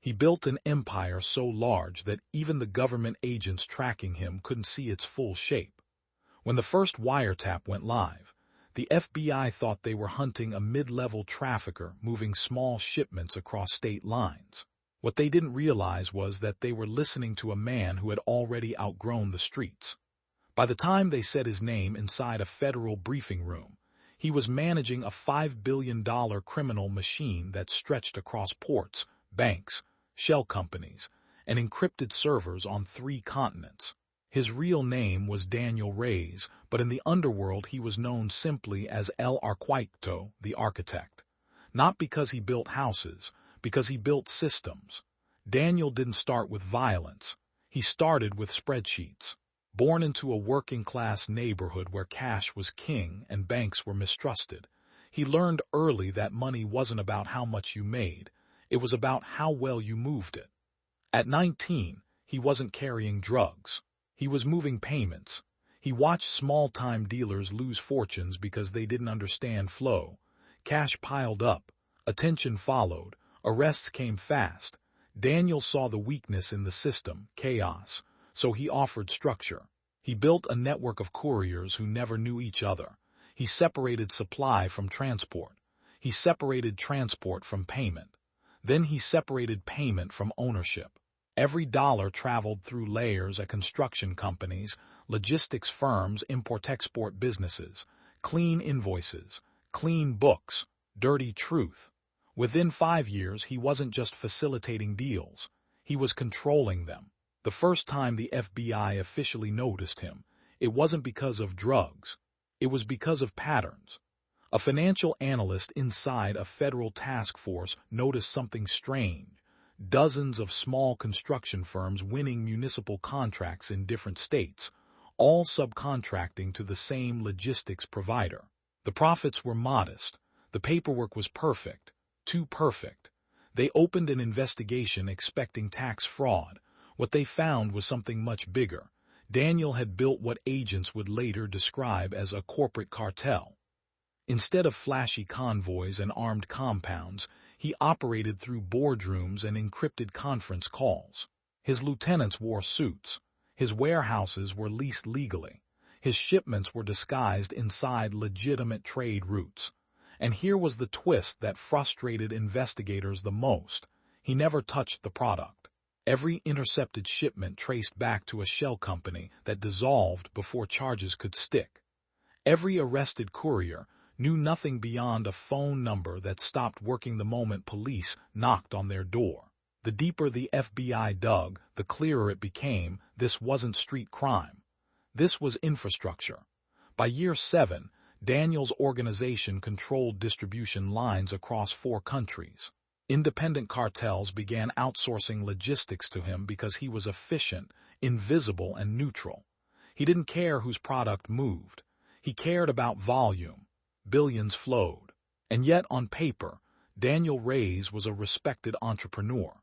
He built an empire so large that even the government agents tracking him couldn't see its full shape. When the first wiretap went live, the FBI thought they were hunting a mid-level trafficker moving small shipments across state lines. What they didn't realize was that they were listening to a man who had already outgrown the streets. By the time they said his name inside a federal briefing room, he was managing a $5 billion criminal machine that stretched across ports, banks, shell companies, and encrypted servers on 3 continents. His real name was Daniel Reyes, but in the underworld he was known simply as El Arquitecto, the architect. Not because he built houses, because he built systems. Daniel didn't start with violence. He started with spreadsheets. Born into a working-class neighborhood where cash was king and banks were mistrusted, he learned early that money wasn't about how much you made. It was about how well you moved it. At 19, he wasn't carrying drugs. He was moving payments. He watched small-time dealers lose fortunes because they didn't understand flow. Cash piled up. Attention followed. Arrests came fast. Daniel saw the weakness in the system, chaos, so he offered structure. He built a network of couriers who never knew each other. He separated supply from transport. He separated transport from payment. Then he separated payment from ownership. Every dollar traveled through layers at construction companies, logistics firms, import-export businesses, clean invoices, clean books, dirty truth. Within 5 years, he wasn't just facilitating deals. He was controlling them. The first time the FBI officially noticed him, it wasn't because of drugs. It was because of patterns. A financial analyst inside a federal task force noticed something strange. Dozens of small construction firms winning municipal contracts in different states, all subcontracting to the same logistics provider. The profits were modest. The paperwork was perfect. Too perfect. They opened an investigation expecting tax fraud. What they found was something much bigger. Daniel had built what agents would later describe as a corporate cartel. Instead of flashy convoys and armed compounds, he operated through boardrooms and encrypted conference calls. His lieutenants wore suits. His warehouses were leased legally. His shipments were disguised inside legitimate trade routes. And here was the twist that frustrated investigators the most. He never touched the product. Every intercepted shipment traced back to a shell company that dissolved before charges could stick. Every arrested courier knew nothing beyond a phone number that stopped working the moment police knocked on their door. The deeper the FBI dug, the clearer it became this wasn't street crime. This was infrastructure. By year 7, Daniel's organization controlled distribution lines across 4 countries. Independent cartels began outsourcing logistics to him because he was efficient, invisible, and neutral. He didn't care whose product moved. He cared about volume. Billions flowed. And yet, on paper, Daniel Reyes was a respected entrepreneur.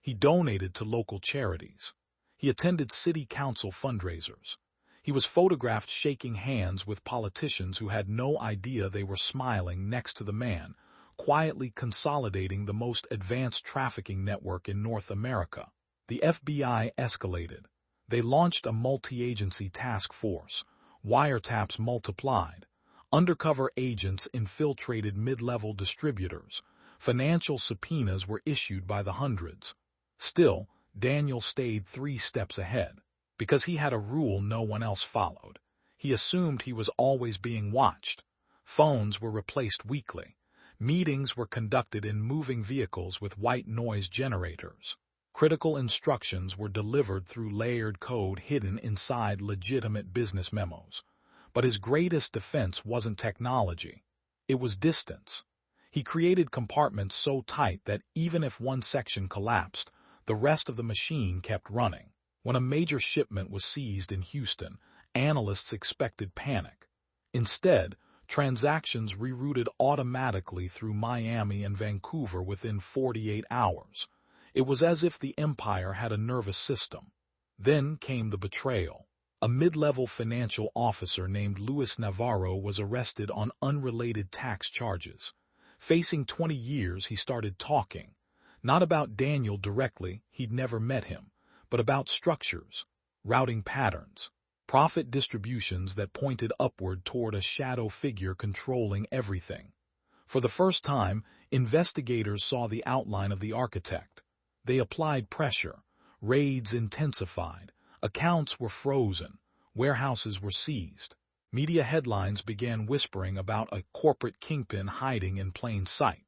He donated to local charities. He attended city council fundraisers. He was photographed shaking hands with politicians who had no idea they were smiling next to the man, quietly consolidating the most advanced trafficking network in North America. The FBI escalated. They launched a multi-agency task force. Wiretaps multiplied. Undercover agents infiltrated mid-level distributors. Financial subpoenas were issued by the hundreds. Still, Daniel stayed 3 steps ahead. Because he had a rule no one else followed. He assumed he was always being watched. Phones were replaced weekly. Meetings were conducted in moving vehicles with white noise generators. Critical instructions were delivered through layered code hidden inside legitimate business memos. But his greatest defense wasn't technology. It was distance. He created compartments so tight that even if one section collapsed, the rest of the machine kept running. When a major shipment was seized in Houston, analysts expected panic. Instead, transactions rerouted automatically through Miami and Vancouver within 48 hours. It was as if the empire had a nervous system. Then came the betrayal. A mid-level financial officer named Luis Navarro was arrested on unrelated tax charges. Facing 20 years, he started talking. Not about Daniel directly, he'd never met him, but about structures, routing patterns, profit distributions that pointed upward toward a shadow figure controlling everything. For the first time, investigators saw the outline of the architect. They applied pressure, raids intensified, accounts were frozen, warehouses were seized. Media headlines began whispering about a corporate kingpin hiding in plain sight.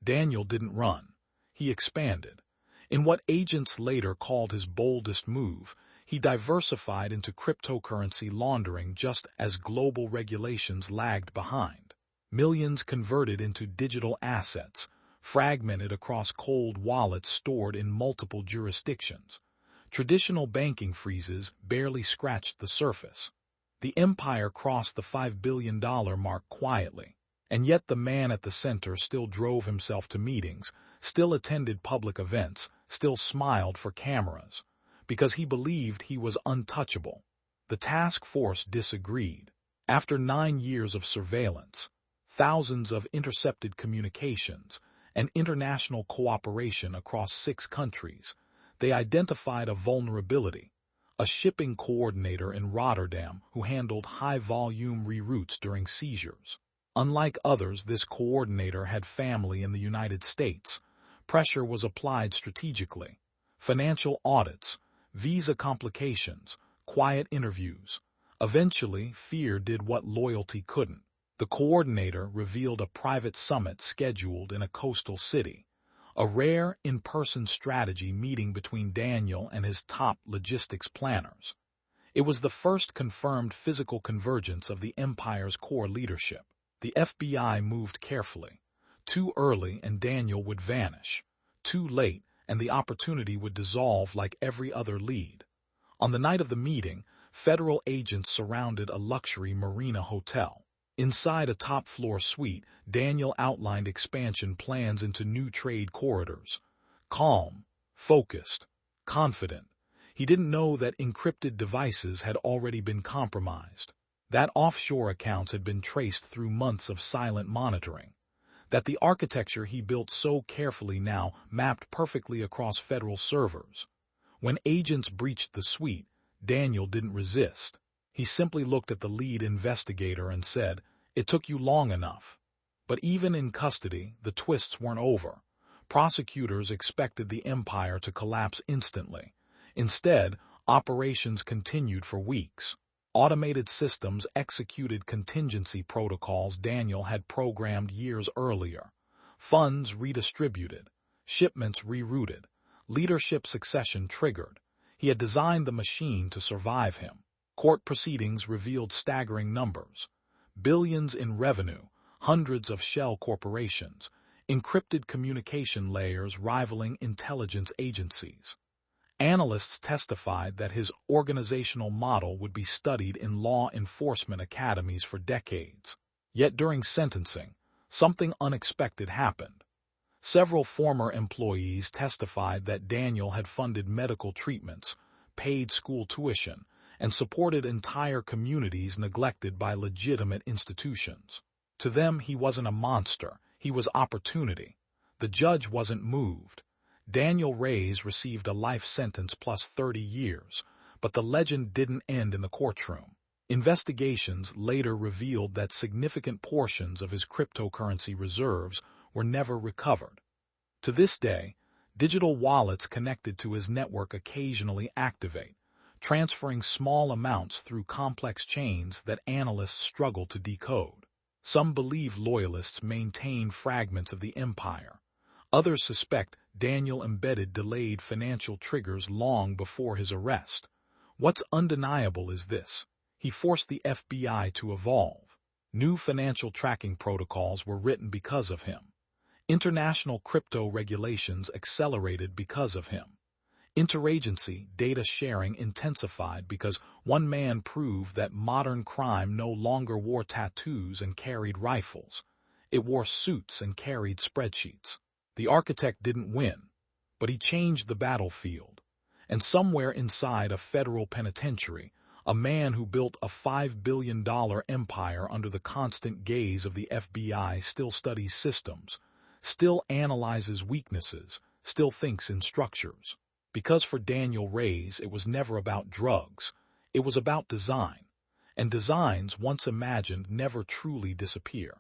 Daniel didn't run. He expanded. In what agents later called his boldest move, he diversified into cryptocurrency laundering just as global regulations lagged behind. Millions converted into digital assets, fragmented across cold wallets stored in multiple jurisdictions. Traditional banking freezes barely scratched the surface. The empire crossed the $5 billion mark quietly, and yet the man at the center still drove himself to meetings, still attended public events, still smiled for cameras, because he believed he was untouchable. The task force disagreed. After 9 years of surveillance, thousands of intercepted communications, and international cooperation across 6 countries, they identified a vulnerability. A shipping coordinator in Rotterdam who handled high-volume reroutes during seizures. Unlike others, this coordinator had family in the United States. Pressure was applied strategically. Financial audits, visa complications, quiet interviews. Eventually, fear did what loyalty couldn't. The coordinator revealed a private summit scheduled in a coastal city. A rare in-person strategy meeting between Daniel and his top logistics planners. It was the first confirmed physical convergence of the empire's core leadership. The FBI moved carefully. Too early and Daniel would vanish. Too late and the opportunity would dissolve like every other lead. On the night of the meeting, federal agents surrounded a luxury marina hotel. Inside a top-floor suite, Daniel outlined expansion plans into new trade corridors. Calm, focused, confident. He didn't know that encrypted devices had already been compromised, that offshore accounts had been traced through months of silent monitoring, that the architecture he built so carefully now mapped perfectly across federal servers. When agents breached the suite, Daniel didn't resist. He simply looked at the lead investigator and said, "It took you long enough." But even in custody, the twists weren't over. Prosecutors expected the empire to collapse instantly. Instead, operations continued for weeks. Automated systems executed contingency protocols Daniel had programmed years earlier. Funds redistributed, shipments rerouted, leadership succession triggered. He had designed the machine to survive him. Court proceedings revealed staggering numbers. Billions in revenue, hundreds of shell corporations, encrypted communication layers rivaling intelligence agencies. Analysts testified that his organizational model would be studied in law enforcement academies for decades. Yet during sentencing, something unexpected happened. Several former employees testified that Daniel had funded medical treatments, paid school tuition, and supported entire communities neglected by legitimate institutions. To them, he wasn't a monster, he was opportunity. The judge wasn't moved. Daniel Reyes received a life sentence plus 30 years, but the legend didn't end in the courtroom. Investigations later revealed that significant portions of his cryptocurrency reserves were never recovered. To this day, digital wallets connected to his network occasionally activate, transferring small amounts through complex chains that analysts struggle to decode. Some believe loyalists maintain fragments of the empire. Others suspect Daniel embedded delayed financial triggers long before his arrest. What's undeniable is this: he forced the FBI to evolve. New financial tracking protocols were written because of him. International crypto regulations accelerated because of him. Interagency data sharing intensified because one man proved that modern crime no longer wore tattoos and carried rifles. It wore suits and carried spreadsheets. The architect didn't win, but he changed the battlefield. And somewhere inside a federal penitentiary, a man who built a $5 billion empire under the constant gaze of the FBI still studies systems, still analyzes weaknesses, still thinks in structures. Because for Daniel Reyes, it was never about drugs. It was about design. And designs, once imagined, never truly disappear.